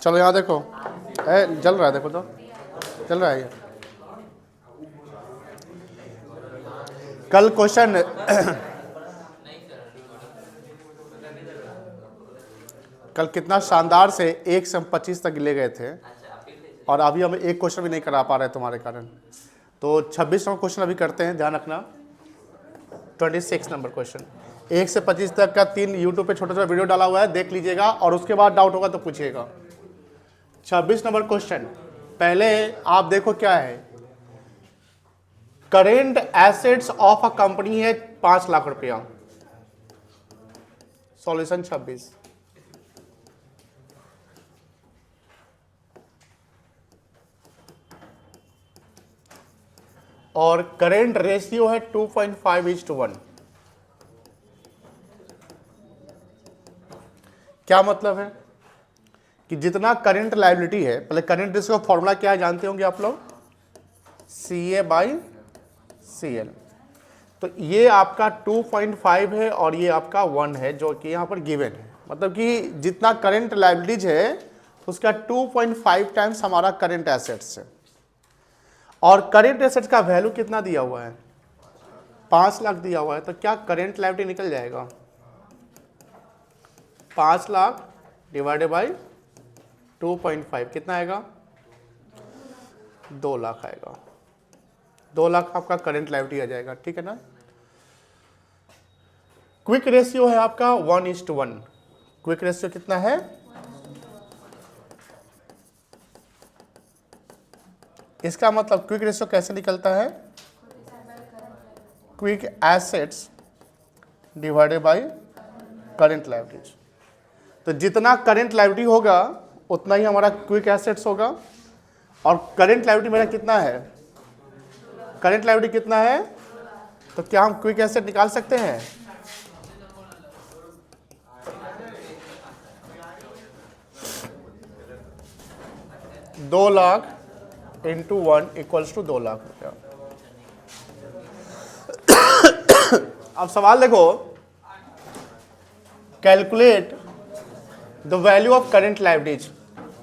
चलो यहाँ देखो, जल रहा है, देखो तो चल रहा है ये। कल क्वेश्चन कल कितना शानदार से 1 से हम 25 तक ले गए थे, और अभी हम एक क्वेश्चन भी नहीं करा पा रहे तुम्हारे कारण। तो 26 नंबर क्वेश्चन अभी करते हैं, ध्यान रखना। 26 नंबर क्वेश्चन, 1 से 25 तक का 3 यूट्यूब पे छोटा छोटा वीडियो डाला हुआ है, देख लीजिएगा, और उसके बाद डाउट होगा तो पूछिएगा। 26 नंबर क्वेश्चन, पहले आप देखो क्या है। Current assets of a company है 5 लाख रुपया। सॉल्यूशन 26। और करेंट रेशियो है 2.5:1। क्या मतलब है कि जितना करंट लायबिलिटी है, पहले करंट रेशियो का फॉर्मूला क्या है जानते होंगे आप लोग, CA/CL। तो ये आपका 2.5 है और ये आपका 1 है, जो कि यहाँ पर गिवन है। मतलब कि जितना करंट लायबिलिटीज है उसका 2.5 टाइम्स हमारा करंट एसेट्स है। और करंट एसेट्स का वैल्यू कितना दिया हुआ है, 5 लाख दिया हुआ है। तो क्या करंट लायबिलिटी निकल जाएगा, 5 लाख डिवाइडेड बाई 2.5 कितना आएगा, 2 लाख आएगा। 2 लाख आपका करंट लायबिलिटी आ जाएगा, ठीक है ना। क्विक रेशियो है आपका 1:1। क्विक रेशियो कितना है, इसका मतलब क्विक रेशियो कैसे निकलता है, quick assets divided by current liabilities. तो जितना करंट लायबिलिटी होगा उतना ही हमारा क्विक एसेट्स होगा। और करंट लायबिलिटी मेरा कितना है, करंट लायबिलिटी कितना है, तो क्या हम क्विक एसेट निकाल सकते हैं, $2 lakh into 1 equals to 2 lakh रुपया। अब सवाल देखो, calculate the value of current liabilities.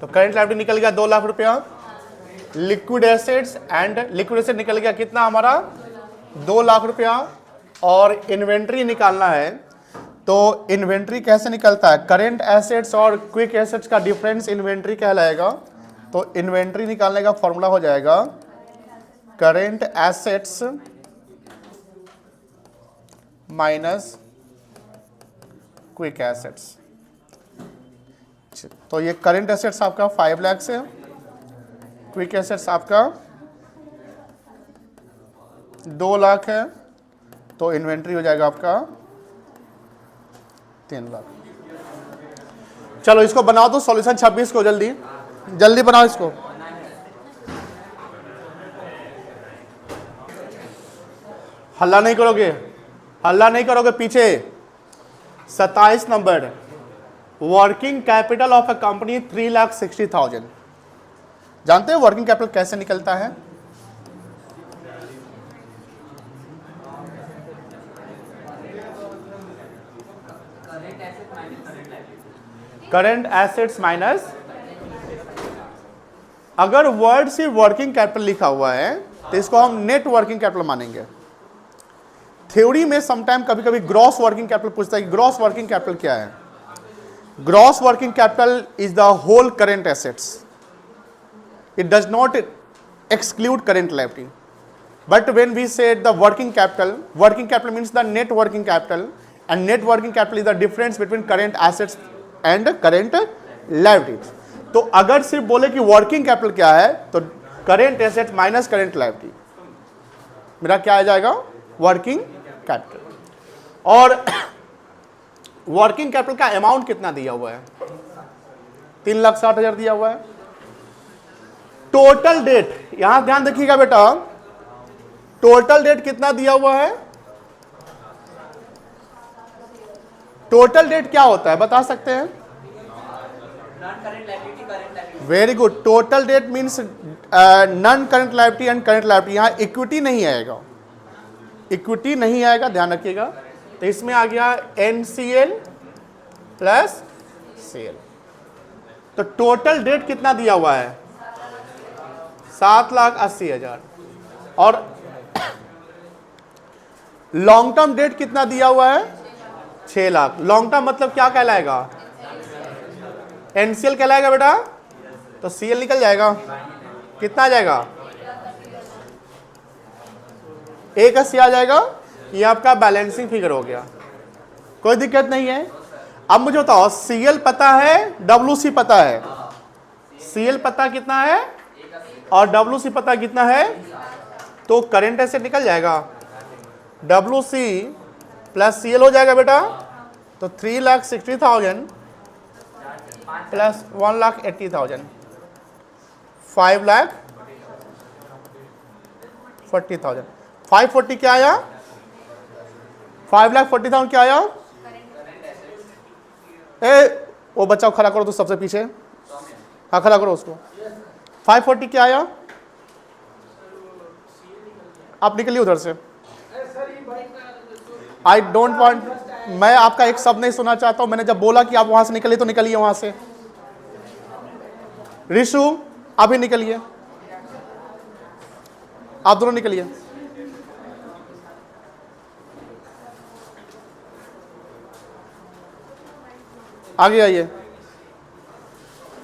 तो करंट लायबिलिटी निकल गया 2 लाख रुपया। Liquid assets and liquid asset निकल गया कितना हमारा, 2 लाख रुपया। और इन्वेंट्री निकालना है, तो इन्वेंट्री कैसे निकलता है, करंट एसेट्स और क्विक एसेट्स का डिफरेंस इन्वेंट्री कहलाएगा। तो इन्वेंट्री निकालने का फॉर्मूला हो जाएगा current assets minus quick assets. तो ये करंट एसेट्स आपका 5 लाख से, क्विक एसेट्स आपका 2 लाख है, तो इन्वेंट्री हो जाएगा आपका 3 लाख। चलो इसको बनाओ तो सॉल्यूशन 26 को जल्दी जल्दी बनाओ इसको। हल्ला नहीं करोगे, हल्ला नहीं करोगे पीछे। 27 number, working capital of a company 3,60,000। जानते हो वर्किंग कैपिटल कैसे निकलता है, करंट एसेट्स माइनस, अगर वर्ड से वर्किंग कैपिटल लिखा हुआ है तो इसको हम नेट वर्किंग कैपिटल मानेंगे। थ्योरी में समटाइम कभी कभी ग्रॉस वर्किंग कैपिटल पूछता है कि ग्रॉस वर्किंग कैपिटल क्या है। Gross working capital is the whole current assets, it does not exclude current liability. But when we say the working capital means the net working capital, and net working capital is the difference between current assets and current liabilities. तो अगर सिर्फ बोले कि working capital क्या है, तो current asset minus current liability, मेरा क्या आ जाएगा, वर्किंग कैपिटल। और वर्किंग कैपिटल का अमाउंट कितना दिया हुआ है, 3,60,000 दिया हुआ है। टोटल डेट, यहां ध्यान देखिएगा बेटा, टोटल डेट कितना दिया हुआ है, टोटल डेट क्या होता है बता सकते हैं, very good. Total that means non current liability and current liability. यहां इक्विटी नहीं आएगा, इक्विटी नहीं आएगा, ध्यान रखिएगा। तो इसमें आ गया NCL प्लस CL। तो टोटल डेट कितना दिया हुआ है? 7,80,000। और लॉन्ग टर्म डेट कितना दिया हुआ है? 6 लाख। लॉन्ग टर्म मतलब क्या कहलाएगा? NCL कहलाएगा बेटा। तो CL निकल जाएगा, कितना आ जाएगा? 180 आ जाएगा। ये आपका बैलेंसिंग फिगर हो गया, कोई दिक्कत नहीं है। अब मुझे बताओ, CL पता है, WC पता है। CL पता कितना है और WC पता कितना है, तो करंट एसेट निकल जाएगा। WC प्लस CL हो जाएगा बेटा। तो 3,60,000 प्लस 1,80,000, 5,40,000। 540 क्या आया? 5,40,000 क्या आया? वो बच्चा खड़ा करो तो सबसे पीछे, हाँ खड़ा करो उसको। 540 क्या आया? आप निकलिए उधर से। आई डोंट वांट, मैं आपका एक शब्द नहीं सुनना चाहता हूं। मैंने जब बोला कि आप वहां से निकलिए तो निकलिए वहां से। ऋषु अभी निकलिए, आप दोनों निकलिए। आगे आइए,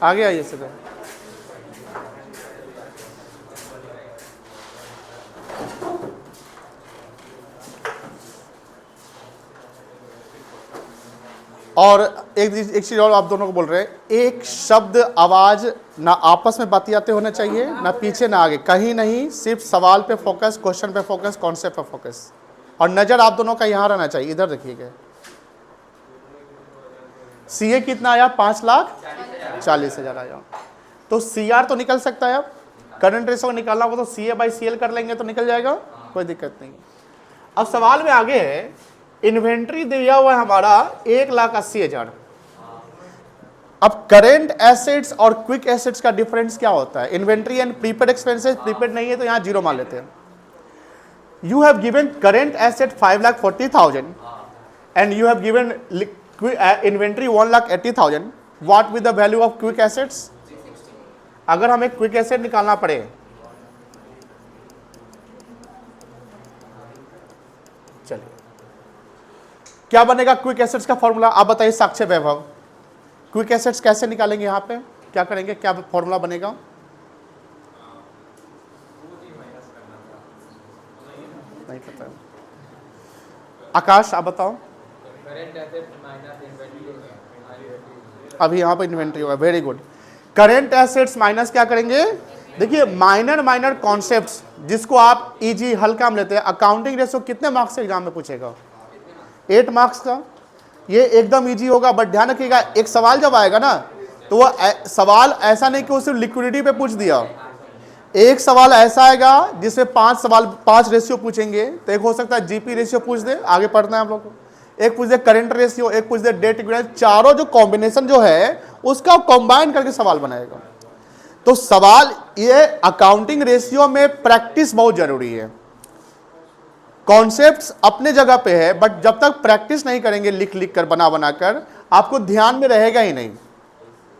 आगे आइए सीधे। और एक चीज और आप दोनों को बोल रहे हैं, एक शब्द आवाज ना आपस में बतियाते होने चाहिए, ना पीछे ना आगे, कहीं नहीं, सिर्फ सवाल पे फोकस, क्वेश्चन पे फोकस, कॉन्सेप्ट पे फोकस। और नजर आप दोनों का यहां रहना चाहिए, इधर देखिएगा। CA कितना आया? 5,40,000 आया। तो CR तो निकल सकता है। अब करंट रेशो निकालना हो तो CA/CL कर लेंगे तो निकल जाएगा, कोई दिक्कत नहीं। अब सवाल में आगे है, इन्वेंट्री दिया हुआ है हमारा 1,80,000। अब करेंट एसेट्स और क्विक एसेट्स का डिफरेंस क्या होता है? Inventory and prepaid expenses, prepaid नहीं है तो यहां 0 मान लेते हैं। You have given current asset 5,40,000 and you have given inventory 1,80,000। What with the value of quick assets? अगर हमें क्विक एसेट निकालना पड़े, चलिए क्या बनेगा क्विक एसेट्स का फॉर्मूला? आप बताइए साक्ष्य वैभव, क्विक एसेट्स कैसे निकालेंगे? यहां पे क्या करेंगे, क्या फॉर्मूला बनेगा? नहीं पता। आकाश आप बताओ। अभी यहां पर इन्वेंट्री होगा, very good. Current assets minus क्या करेंगे? देखिए माइनर कॉन्सेप्ट्स जिसको आप इजी हल्का में लेते हैं। अकाउंटिंग रेशो कितने मार्क्स से एग्जाम में पूछेगा? 8 मार्क्स का। ये एकदम इजी होगा, बट ध्यान रखिएगा एक सवाल जब आएगा ना तो वो सवाल ऐसा नहीं कि वो सिर्फ लिक्विडिटी पे पूछ दिया। एक सवाल ऐसा आएगा जिसमें 5 रेशियो पूछेंगे। तो एक हो सकता है जीपी रेशियो पूछ दे, आगे पढ़ना है हम लोग को। एक पूछ दे करंट रेशियो, एक पूछ दे डेट इक्विटी। चारों जो कॉम्बिनेशन जो है उसका कंबाइन करके सवाल बनाएगा। तो सवाल ये अकाउंटिंग रेशियो में प्रैक्टिस बहुत जरूरी है। कॉन्सेप्ट्स अपने जगह पे है, बट जब तक प्रैक्टिस नहीं करेंगे लिख कर बना कर, आपको ध्यान में रहेगा ही नहीं।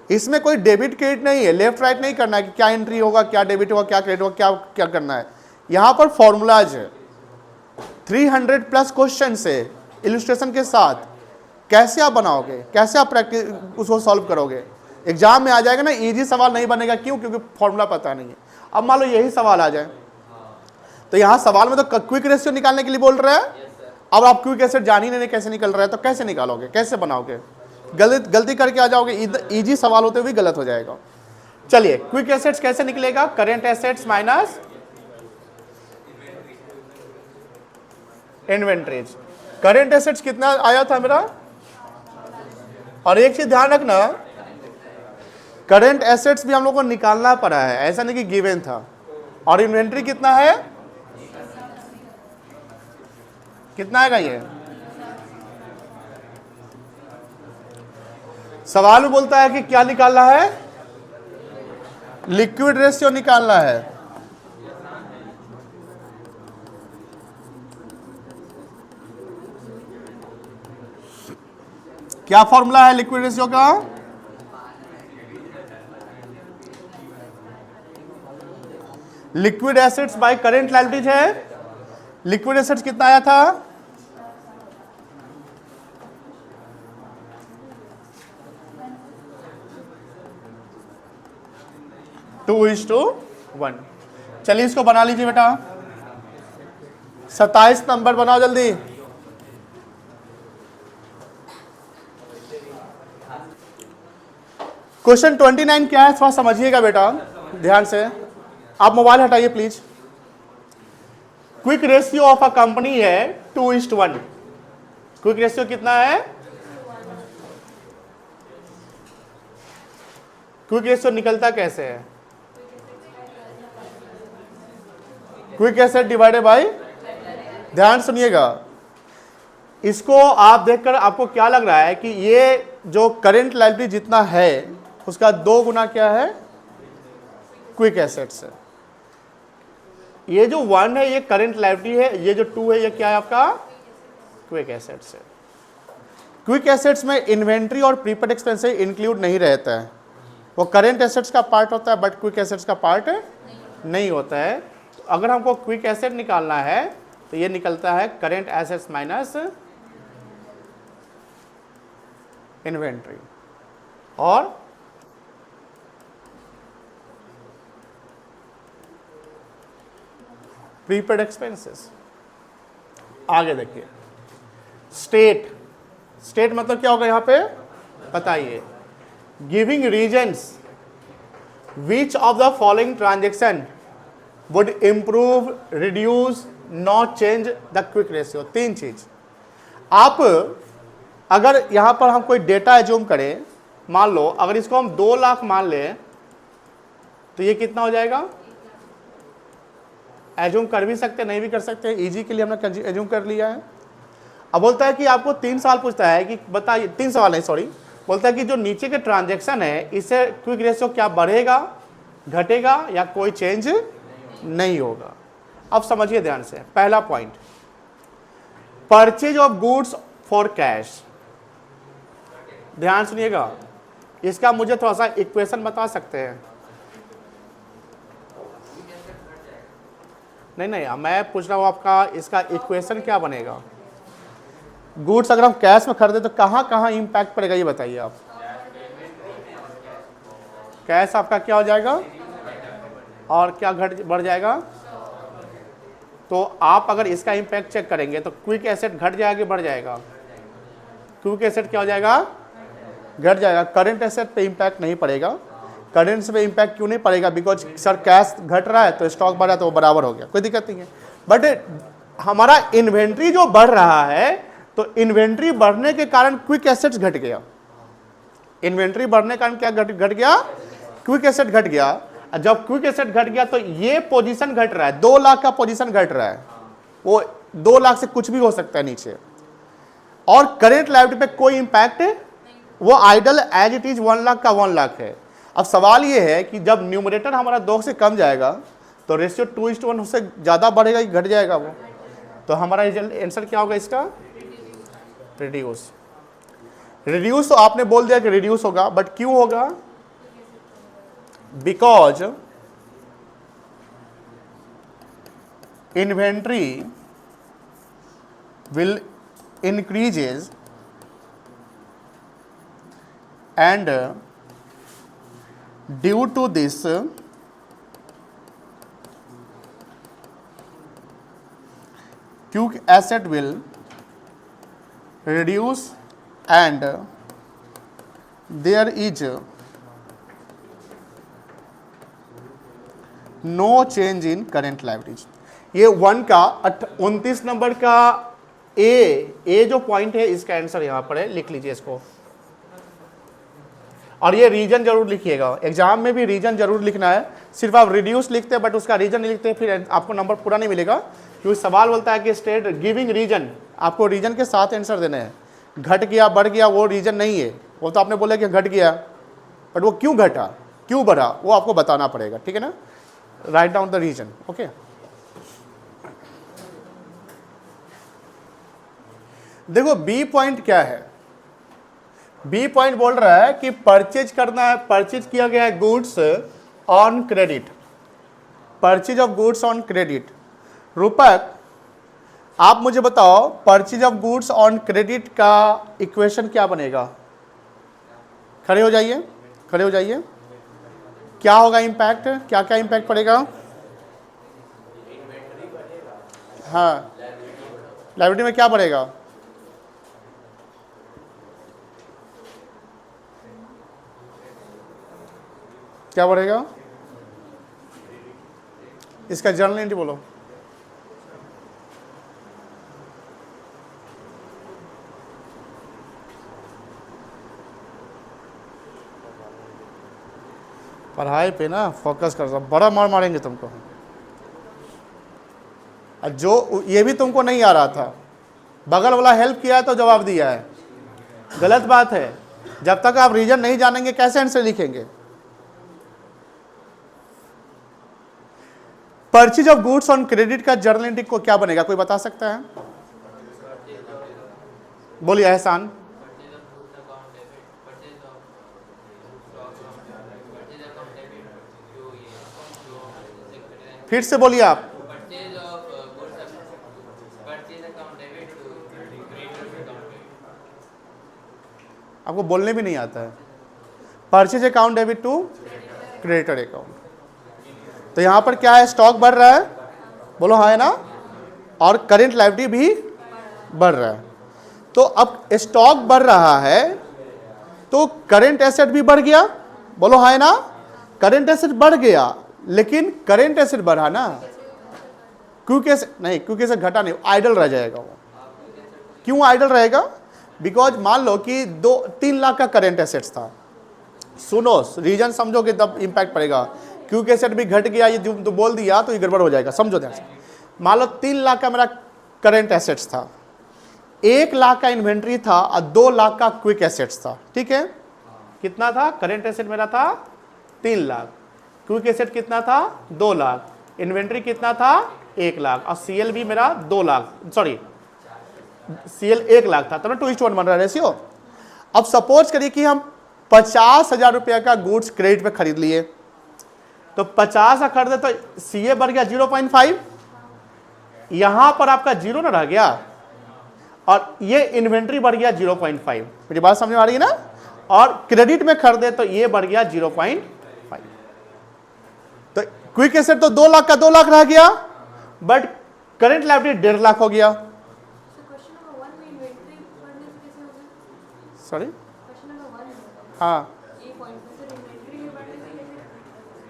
इसमें कोई डेबिट क्रेडिट नहीं है, लेफ्ट राइट नहीं करना है कि क्या एंट्री होगा, क्या डेबिट होगा, क्या क्रेडिट होगा, क्या क्या करना है। यहां पर फॉर्मूलाज है, 300 प्लस क्वेश्चन से इलस्ट्रेशन के साथ। कैसे आप बनाओगे, कैसे आप प्रैक्टिस उसको सॉल्व करोगे? एग्जाम में आ जाएगा ना, इजी सवाल नहीं बनेगा। क्यों? क्योंकि फॉर्मूला पता नहीं है। अब मान लो यही सवाल आ जाए, तो यहां सवाल में तो क्विक रेशियो निकालने के लिए बोल रहा है। अब आप क्विक एसेट जान ही नहीं कैसे निकल रहा है, तो कैसे निकालोगे, कैसे बनाओगे? गलती करके आ जाओगे, इजी सवाल होते हुए गलत हो जाएगा। चलिए क्विक एसेट्स कैसे निकलेगा? Current assets minus inventories. Current assets कितना आया था मेरा? और एक चीज ध्यान रखना, करेंट एसेट्स भी हम लोग को निकालना पड़ा है, ऐसा नहीं कि गिवन था। और इन्वेंट्री कितना है? कितना आएगा ये? सवाल में बोलता है कि क्या निकालना है? लिक्विड रेशियो निकालना है। क्या फॉर्मूला है लिक्विड रेशियो का? Liquid assets bye current liabilities है। लिक्विड एसेट्स कितना आया था? 2:1। चलिए इसको बना लीजिए बेटा। 27 नंबर बनाओ जल्दी। क्वेश्चन 29 क्या है थोड़ा समझिएगा बेटा ध्यान से। आप मोबाइल हटाइए please. Quick ratio of a company है 2:1। क्विक रेशियो कितना है? क्विक रेशियो निकलता कैसे है? क्विक एसेट डिवाइडेड बाय, ध्यान सुनिएगा, इसको आप देखकर आपको क्या लग रहा है कि ये जो करंट लायबिलिटी जितना है उसका 2 गुना क्या है? क्विक एसेट्स है। ये जो 1 है ये करंट लायबिलिटी है, ये जो 2 है ये क्या है आपका? क्विक एसेट्स है। क्विक एसेट्स में इन्वेंट्री और प्रीपेड एक्सपेंस इंक्लूड नहीं रहता है, वो करंट एसेट्स का पार्ट होता है बट क्विक एसेट्स का पार्ट नहीं होता है। तो अगर हमको क्विक एसेट निकालना है तो ये निकलता है करंट एसेट्स माइनस इन्वेंट्री और प्रीपेड एक्सपेंसेस। आगे देखिए, स्टेट। स्टेट मतलब क्या होगा यहां पे बताइए? Giving reasons which of the following transaction would improve, reduce, not change the quick ratio. 3 चीज। आप अगर यहां पर हम कोई डेटा एज्यूम करें, मान लो अगर इसको हम 2 लाख मान लें तो ये कितना हो जाएगा? एज्यूम कर भी सकते नहीं भी कर सकते, इजी के लिए हमने एज्यूम कर लिया है। अब बोलता है कि आपको 3 सवाल पूछता है कि बताइए, 3 सवाल नहीं सॉरी, बोलता है कि जो नीचे के ट्रांजैक्शन है इससे क्विक रेशियो क्या बढ़ेगा, घटेगा या कोई चेंज नहीं होगा। अब समझिए ध्यान से। पहला point, purchase of goods for cash. ध्यान सुनिएगा, इसका मुझे थोड़ा सा इक्वेशन बता सकते हैं? नहीं, मैं पूछ रहा हूं आपका इसका इक्वेशन क्या बनेगा? गुड्स अगर हम कैश में खरीदे तो कहां कहां इंपैक्ट पड़ेगा ये बताइए आप। कैश आपका क्या हो जाएगा और क्या बढ़ जाएगा? तो आप अगर इसका इंपैक्ट चेक करेंगे तो क्विक एसेट घट जाएगा, बढ़ जाएगा? क्विक एसेट क्या हो जाएगा? घट जाएगा। करंट एसेट पे इंपैक्ट नहीं पड़ेगा। करेंट पे इंपैक्ट क्यों नहीं पड़ेगा? बिकॉज सर कैश घट रहा है तो स्टॉक बढ़ा तो वो बराबर हो गया, कोई दिक्कत नहीं है। बट हमारा इन्वेंट्री जो बढ़ रहा है तो इन्वेंट्री बढ़ने के कारण क्विक एसेट्स घट गया। इन्वेंट्री बढ़ने के कारण क्या घट गया? क्विक एसेट घट गया। जब क्विक एसेट घट गया तो ये पोजीशन घट रहा है, 2 लाख का पोजीशन घट रहा है, वो 2 लाख से कुछ भी हो सकता है नीचे, और करेंट लायबिलिटी पे कोई इंपैक्ट, वो ideal as it is 1 lakh का 1 लाख है। अब सवाल ये है कि जब न्यूमरेटर हमारा 2 से कम जाएगा तो रेशियो 2:1 से ज़्यादा बढ़ेगा कि घट जाएगा वो? तो हमारा आंसर क्या होगा इसका? रिड्यूस। रिड्यूस तो आपने बोल दिया कि रिड्यूस होगा, बट क्यों होगा? Because inventory will increases and due to this quick asset will reduce and there is no change in current liabilities। ये 1 का 29 नंबर का ए जो पॉइंट है इसका आंसर यहां पर है, लिख लीजिए इसको। और ये रीजन जरूर लिखिएगा, एग्जाम में भी रीजन जरूर लिखना है। सिर्फ आप रिड्यूस लिखते हैं बट उसका रीजन नहीं लिखते फिर आपको नंबर पूरा नहीं मिलेगा, क्योंकि सवाल बोलता है कि स्टेट गिविंग रीजन, आपको रीजन के साथ आंसर देने हैं। घट गया बढ़ गया वो रीजन नहीं है, वो तो आपने बोला कि घट गया, बट वो क्यों घटा क्यों बढ़ा वो आपको बताना पड़ेगा, ठीक है ना? Right down the reason. Okay, देखो बी पॉइंट क्या है? बी पॉइंट बोल रहा है कि परचेज करना है, परचेज किया गया है goods on credit, purchase of goods on credit. रूपक आप मुझे बताओ purchase of goods on credit का इक्वेशन क्या बनेगा? खड़े हो जाइए, खड़े हो जाइए। क्या होगा इम्पैक्ट, क्या क्या इम्पैक्ट पड़ेगा? हाँ, लायबिलिटी में क्या पड़ेगा? क्या बढ़ेगा? इसका जर्नल एंट्री बोलो। पढ़ाई पे ना फोकस कर, बड़ा मार मारेंगे तुमको। जो ये भी तुमको नहीं आ रहा था, बगल वाला हेल्प किया है तो जवाब दिया है, गलत बात है। जब तक आप रीजन नहीं जानेंगे कैसे आंसर लिखेंगे? Purchase of goods on credit का जर्नल एंट्री को क्या बनेगा, कोई बता सकता है? बोलिए एहसान। फिर से बोलिए आप। आपको बोलने भी नहीं आता है। Purchase account debit to creditor account. तो यहां पर क्या है, स्टॉक बढ़ रहा है, बोलो हाँ है ना, और करेंट लायबिलिटी भी बढ़ रहा है। तो अब स्टॉक बढ़ रहा है तो करेंट एसेट भी बढ़ गया, बोलो हाँ है ना, करेंट एसेट बढ़ गया, लेकिन करेंट एसेट बढ़ा ना, क्योंकि नहीं, क्योंकि से घटा नहीं, आइडल रह जाएगा वो। क्यों आइडल रहेगा? बिकॉज मान लो कि 2-3 लाख का करेंट एसेट्स था, सुनो रीजन समझोगे तब इंपैक्ट पड़ेगा। क्योंकि एसेट भी घट गया, ये जो तो बोल दिया तो ये गड़बड़ हो जाएगा, समझो ध्यान से। मान लो 3 लाख का मेरा करेंट एसेट्स था, 1 लाख का इन्वेंट्री था और 2 लाख का क्विक एसेट्स था, ठीक है। कितना था? करेंट एसेट मेरा था 3 लाख, क्विक एसेट कितना था? 2 लाख, इन्वेंट्री कितना था? 1 लाख, और सीएल भी मेरा 2 लाख, सॉरी सीएल 1 लाख था, तब ना 2:1 बन रहा है रेशियो। अब सपोज करिए कि हम 50,000 रुपये का गुड्स क्रेडिट पे खरीद लिए, तो 50 खरीदे तो सीए बढ़ गया 0.5, यहां पर आपका 0 ना रह गया, और ये इन्वेंट्री बढ़ गया 0.5। मेरी बात समझ में आ रही है ना? और क्रेडिट में खरीदे तो ये बढ़ गया 0.5। तो क्विक एसेट तो 2 लाख का 2 लाख रह गया, बट करेंट लायबिलिटी 1.5 लाख हो गया। सॉरी, हाँ,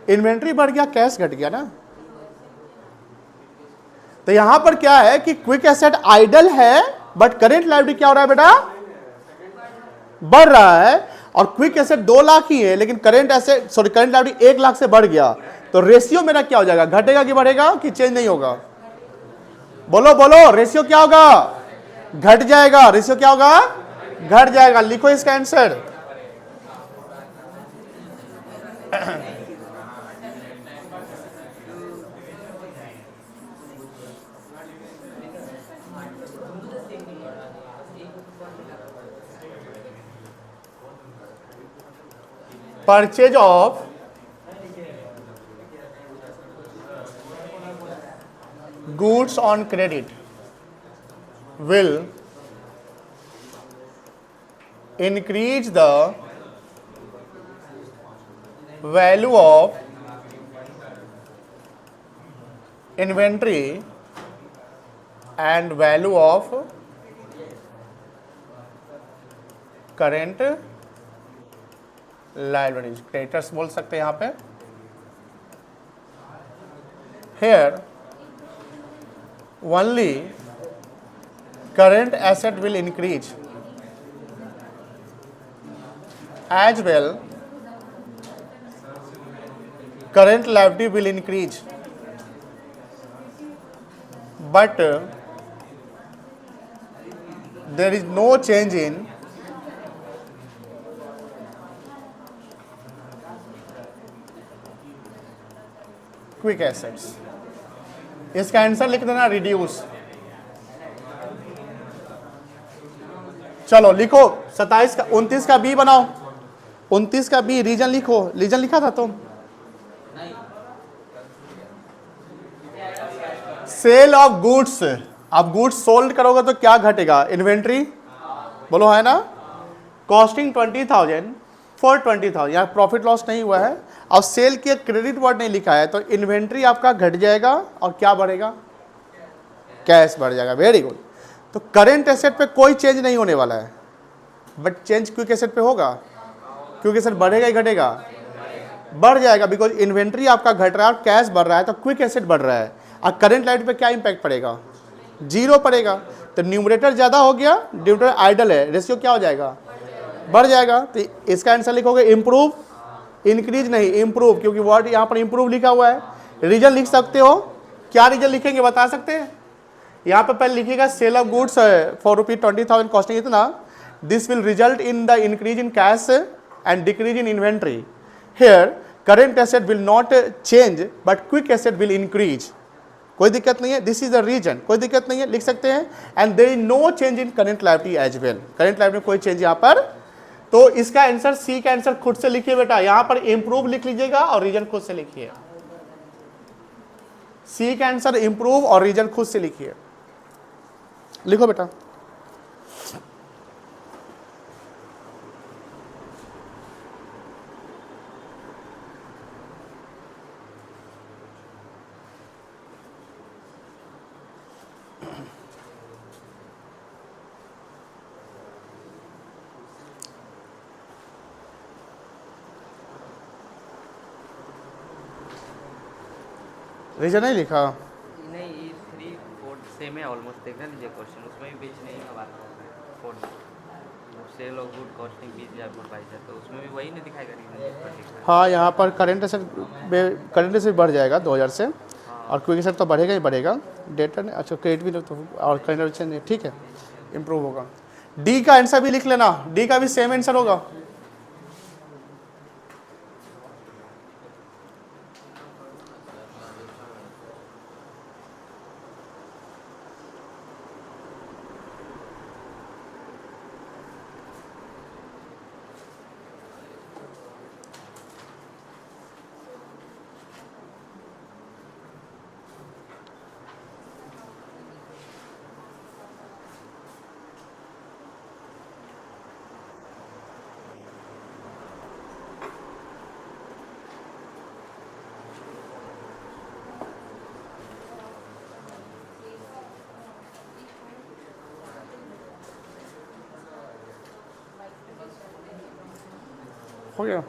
इन्वेंट्री बढ़ गया, कैश घट गया ना। तो यहां पर क्या है कि क्विक एसेट आइडल है, बट करेंट लायबिलिटी क्या हो रहा है बेटा? बढ़ रहा है। और क्विक एसेट 2 लाख ही है, लेकिन current asset sorry current liability 1 lakh से बढ़ गया, तो रेशियो मेरा क्या हो जाएगा? घटेगा कि बढ़ेगा कि चेंज नहीं होगा? बोलो बोलो, रेशियो क्या होगा? घट जाएगा। रेशियो क्या होगा? घट जाएगा। लिखो इसका answer. Purchase of goods on credit will increase the value of inventory and value of current liabilities। Creditors बोल सकते हैं यहां पे। Here only current asset will increase, as well current liability will increase, but there is no change in quick assets. इसका answer लिख देना reduce. चलो लिखो 27 का 29 का बी बनाओ, 29 का बी रीजन लिखो, रीजन लिखा था तुम? सेल ऑफ गुड्स, अब गुड्स सोल्ड करोगे तो क्या घटेगा? इन्वेंट्री, बोलो है ना? कॉस्टिंग 20,000 फॉर 20,000, यहाँ प्रॉफिट लॉस नहीं हुआ है। अब सेल के क्रेडिट वर्ड नहीं लिखा है तो इन्वेंट्री आपका घट जाएगा और क्या बढ़ेगा? कैश बढ़ जाएगा। Very good. तो करेंट एसेट पे कोई चेंज नहीं होने वाला है, बट चेंज क्विक एसेट पे होगा। क्विक एसेट बढ़ेगा ही घटेगा? बढ़ जाएगा, बिकॉज इन्वेंट्री आपका घट रहा है और कैश बढ़ रहा है, तो क्विक एसेट बढ़ रहा है। और करेंट लाइट पे क्या इंपैक्ट पड़ेगा? जीरो पड़ेगा। तो न्यूमरेटर ज्यादा हो गया, डिनोमिनेटर आइडल है, रेशियो क्या हो जाएगा? बढ़ जाएगा। तो इसका आंसर लिखोगे इंप्रूव, इंक्रीज नहीं इंप्रूव, क्योंकि वर्ड यहाँ पर इंप्रूव लिखा हुआ है। रीजन लिख सकते हो, क्या रीजन लिखेंगे बता सकते हैं? यहाँ पर पहले लिखिएगा sale of goods for ₹20,000 costing इतना, this will result in the increase in cash and decrease in inventory. Here current asset will not change but quick asset will increase. कोई दिक्कत नहीं है, दिस इज द रीजन, कोई दिक्कत नहीं है, लिख सकते हैं। And there is no change in current liability as well, current liability में कोई चेंज यहाँ पर। तो इसका आंसर सी का आंसर खुद से लिखिए बेटा, यहां पर इंप्रूव लिख लीजिएगा और रीजन खुद से लिखिए। सी का आंसर इंप्रूव और रीजन खुद से लिखिए। लिखो बेटा। रीजन नहीं लिखा? नहीं, ये 3 4 सेम है ऑलमोस्ट। देखना लीजिए क्वेश्चन, उसमें भी बीच नहीं है बात। 4 सेल ऑफ गुड कॉस्टिंग 20,000 पर 22,000, तो उसमें भी वही नहीं दिखाएगा रीजन। हाँ, यहाँ पर करेंट एसेट बढ़ जाएगा 2,000 से, और क्विक एसेट तो बढ़ेगा ही बढ़ेगा। डेटा ने अच्छा क्रेडिट भी तो, और करेंट एसेट ठीक है इंप्रूव होगा। डी का आंसर भी लिख लेना, डी का भी सेम आंसर होगा। हो गया।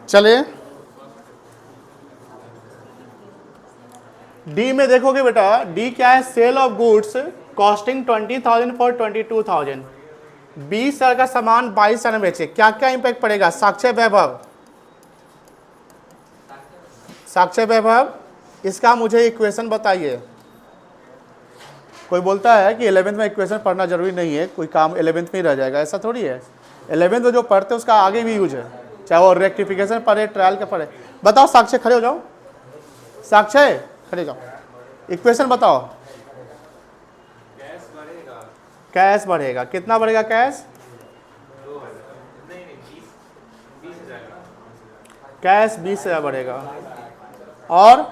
चलिए डी में देखोगे बेटा, डी क्या है? Sale of goods costing 20,000 for 22,000, 20,000 का सामान 22,000 में बेचे, क्या क्या इंपैक्ट पड़ेगा? साक्ष्य वैभव, साक्ष्य वैभव, इसका मुझे इक्वेशन बताइए। कोई बोलता है कि 11th में इक्वेशन पढ़ना जरूरी नहीं है, कोई काम 11th में ही रह जाएगा, ऐसा थोड़ी है। 11th में जो पढ़ते हैं उसका आगे भी यूज है, चाहे वो रेक्टिफिकेशन पढ़े, ट्रायल का पढ़े। बताओ साक्ष्य, खड़े हो जाओ, साक्ष्य खड़े जाओ, इक्वेशन बताओ। कैश बढ़ेगा, कितना बढ़ेगा कैश? कैश 20,000 बढ़ेगा। और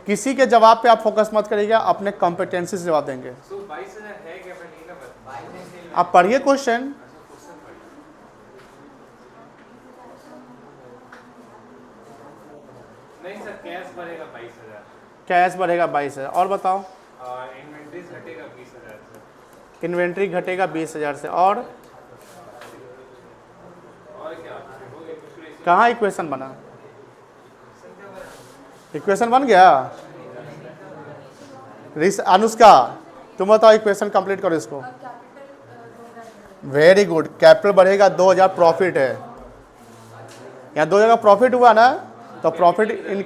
किसी के जवाब पे आप फोकस मत करिएगा, अपने कॉम्पिटेंसी से जवाब देंगे। आप पढ़िए क्वेश्चन। नहीं सर, कैश बढ़ेगा 22,000। कैश बढ़ेगा 22,000, और बताओ। इन्वेंट्री घटेगा 20,000 से। इन्वेंट्री घटेगा 20,000 से, और क्या? कहाँ इक्वेशन बना? इक्वेशन बन गया? अनुष्का तुम बताओ, इक्वेशन कंप्लीट करो इसको। वेरी गुड, कैपिटल बढ़ेगा 2,000, प्रॉफिट है यहाँ 2,000 का प्रॉफिट हुआ ना, तो प्रॉफिट इन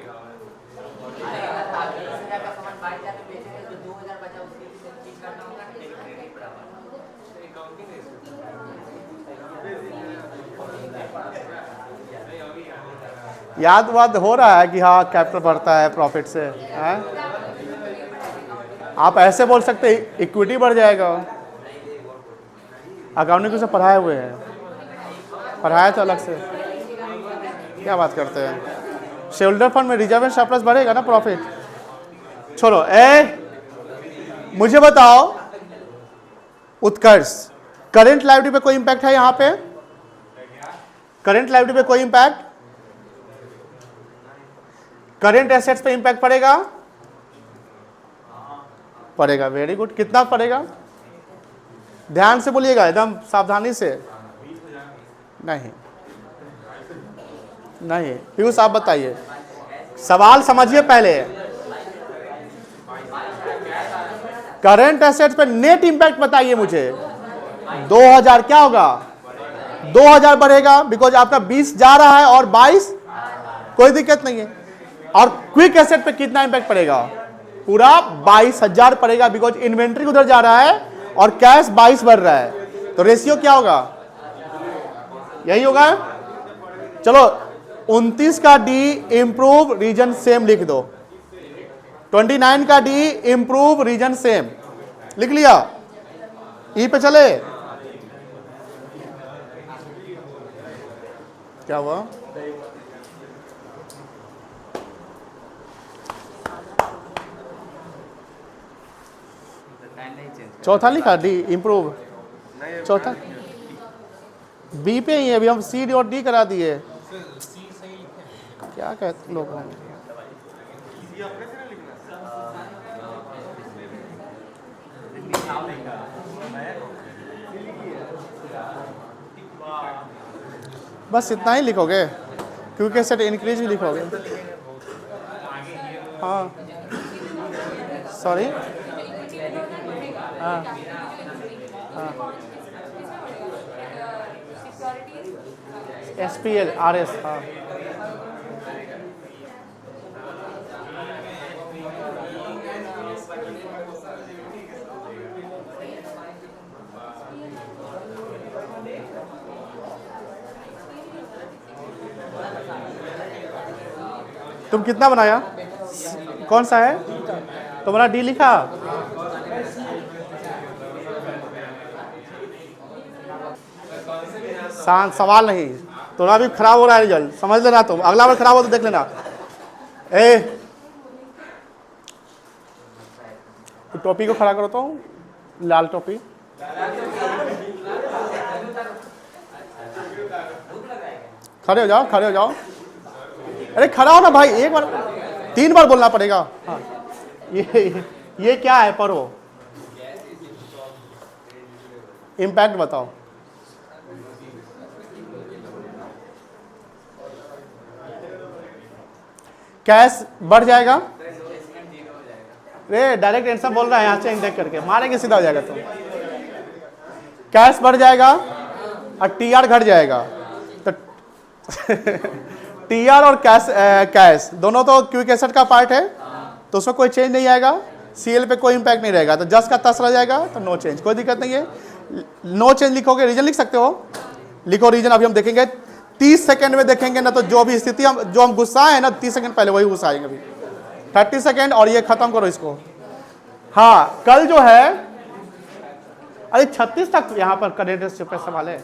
याद वाद हो रहा है कि हाँ कैपिटल बढ़ता है प्रॉफिट से, हाँ? आप ऐसे बोल सकते इक्विटी बढ़ जाएगा। अकाउंटिंग से पढ़ाए हुए हैं, पढ़ाया तो अलग से, क्या बात करते हैं। शेयरहोल्डर फंड में रिजर्व एंड सरप्लस बढ़ेगा ना, प्रॉफिट। छोड़ो, मुझे बताओ उत्कर्ष, करंट लायबिलिटी पे कोई इंपैक्ट है यहाँ पे? करंट लायबिलिटी पे कोई इंपैक्ट? करंट एसेट्स पे इंपैक्ट पड़ेगा? पड़ेगा। Very good. कितना पड़ेगा? ध्यान से बोलिएगा, एकदम सावधानी से। नहीं नहीं, पीयूष आप बताइए, सवाल समझिए पहले। करंट एसेट्स पे नेट इंपैक्ट बताइए मुझे। 2000 क्या होगा? 2000 बढ़ेगा, बिकॉज आपका 20 जा रहा है और 22, कोई दिक्कत नहीं है। और क्विक एसेट पे कितना इंपैक्ट पड़ेगा? पूरा 22,000 पड़ेगा, बिकॉज इन्वेंट्री उधर जा रहा है और कैश 22 बढ़ रहा है। तो रेशियो क्या होगा? यही होगा। चलो 29 का डी इंप्रूव रीजन सेम लिख दो, 29 का डी इंप्रूव रीजन सेम लिख लिया। ई पे चले, क्या हुआ? चौथा लिखा डी इंप्रूव, चौथा बी पे ही है। अभी हम सी और डी करा दिए, क्या कहते लोग हैं। बस इतना ही लिखोगे, क्योंकि सेट इंक्रीज भी लिखोगे। हाँ सॉरी, हाँ हाँ, SPL RS, हाँ तुम कितना बनाया? कौन सा है तुम्हारा? डी लिखा। शांत, सवाल नहीं। तुम्हारा भी खराब हो रहा है रिजल्ट, समझ लेना। तुम अगला बार खराब हो तो देख लेना। तो टोपी को खड़ा करो, तो लाल टोपी। खड़े हो जाओ, खड़े हो जाओ। अरे खड़ा हो ना भाई, एक बार 3 बार बोलना पड़ेगा। हाँ ये क्या है? पढ़ो, इम्पैक्ट बताओ। कैश बढ़ जाएगा। रे डायरेक्ट आंसर बोल रहा है, यहाँ से देख करके मारेंगे, सीधा हो जाएगा। तो कैश बढ़ जाएगा और TR घट जाएगा। तो TR और कैश दोनों तो क्विक एसेट का पार्ट है, तो उसमें कोई चेंज नहीं आएगा। CL पे कोई इंपैक्ट नहीं रहेगा, तो जस का तस रह जाएगा, तो नो चेंज, कोई दिक्कत नहीं है। नो चेंज लिखोगे, रीजन लिख सकते हो, लिखो रीजन। अभी हम देखेंगे 30 सेकंड में देखेंगे ना, तो जो भी स्थिति जो हम गुस्सा है ना 30 सेकंड पहले वही गुस्सा आएंगे। अभी 30 सेकंड और ये खत्म करो इसको। हाँ कल जो है, अरे 36 तक यहाँ पर करेंट पे सवाल है,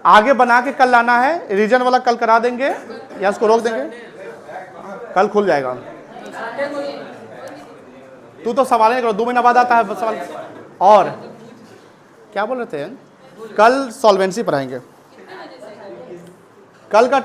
आगे बना के कल लाना है। रीजन वाला कल करा देंगे या उसको रोक देंगे, कल खुल जाएगा। तू तो सवाल नहीं करो, 2 महीना बाद आता है सवाल। और क्या बोल रहे थे? कल सॉल्वेंसी पढ़ाएंगे। कल का